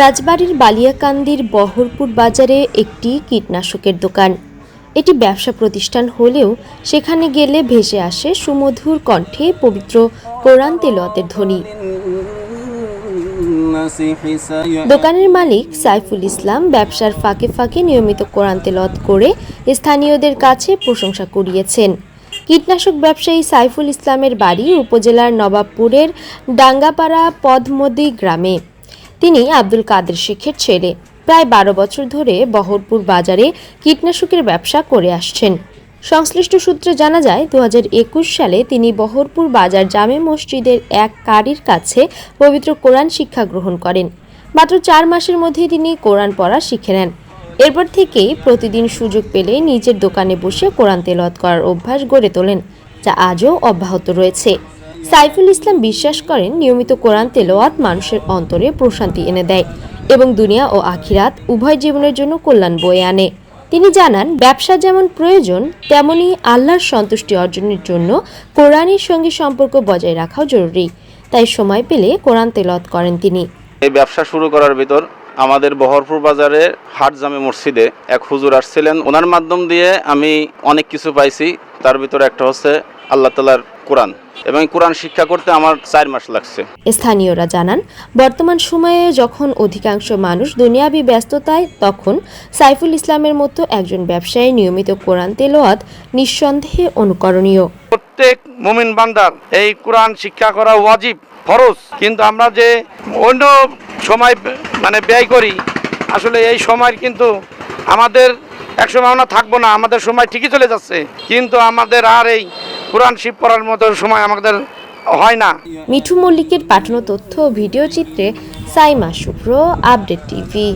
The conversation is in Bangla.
রাজবাড়ীর বালিয়াকান্দির বহরপুর বাজারে একটি কীটনাশকের দোকান। এটি ব্যবসা প্রতিষ্ঠান হলেও সেখানে গেলে ভেসে আসে সুমধুর কণ্ঠে পবিত্র কোরআন তেলাওয়াতের ধ্বনি। দোকানের মালিক সাইফুল ইসলাম ব্যবসার ফাঁকে ফাঁকে নিয়মিত কোরআন তেলাওয়াত করে স্থানীয়দের কাছে প্রশংসা কুড়িয়েছেন। কীটনাশক ব্যবসায়ী সাইফুল ইসলামের বাড়ি উপজেলার নবাবপুরের ডাঙ্গাপাড়া পদমদি গ্রামে। তিনি আব্দুল কাদের শেখের ছেলে। প্রায় 12 বছর ধরে বহরপুর বাজারে কীটনাশকের ব্যবসা করে আসছেন। সংশ্লিষ্ট সূত্রে জানা যায় 2021 সালে তিনি বহরপুর বাজার জামে মসজিদের এক কারির কাছে পবিত্র কোরআন শিক্ষা গ্রহণ করেন। মাত্র 4 মাসের মধ্যেই তিনি কোরআন পড়া শিখে নেন। এরপর থেকেই প্রতিদিন সুযোগ পেলে নিজের দোকানে বসে কোরআন তেলাওয়াত করার অভ্যাস গড়ে তোলেন, যা আজও অব্যাহত রয়েছে। সাইফুল ইসলাম বিশ্বাস করেন নিয়মিত কোরআন তেলাওয়াত মানুষের অন্তরে প্রশান্তি এনে দেয় এবং দুনিয়া ও আখিরাত উভয় জীবনের জন্য কল্যাণ বয়ে আনে। তিনি জানান, ব্যবসা যেমন প্রয়োজন তেমনি আল্লাহর সন্তুষ্টি অর্জনের জন্য কোরআনের সঙ্গে সম্পর্ক বজায় রাখাও জরুরি। তাই সময় পেলে কোরআন তেলাওয়াত করেন তিনি। এই ব্যবসা শুরু করার ভিতর আমাদের বহরপুর বাজারে হাট জামে মসজিদে এক হুজুর আসছিলেন। ওনার মাধ্যম দিয়ে আমি অনেক কিছু পাইছি। তার ভিতরে একটা হচ্ছে আল্লাহ তাআলার কোরআন, এবং কোরআন শিক্ষা করতে আমার 4 মাস লাগছে। স্থানীয়রা জানান, বর্তমান সময়ে যখন অধিকাংশ মানুষ দুনিয়াবি ব্যস্ততায়, তখন সাইফুল ইসলামের মতো একজন ব্যবসায়ী নিয়মিত কোরআন তেলাওয়াত নিঃসন্দেহে অনুকরণীয়। প্রত্যেক মুমিন বান্দার এই কোরআন শিক্ষা করা ওয়াজিব, ফরজ। কিন্তু আমরা যে অন্য সময় ব্যয় করি, আসলে এই সময় কিন্তু আমাদের এক সময় আমরা থাকবো না, আমাদের সময় ঠিকই চলে যাচ্ছে, কিন্তু আমাদের আর এই কোরআন শিব পড়ার মতো সময় আমাদের হয় না। মিঠু মল্লিকের পাঠানো তথ্য ও ভিডিও চিত্রে সাইমা শুভ্র, আপডেট টিভি।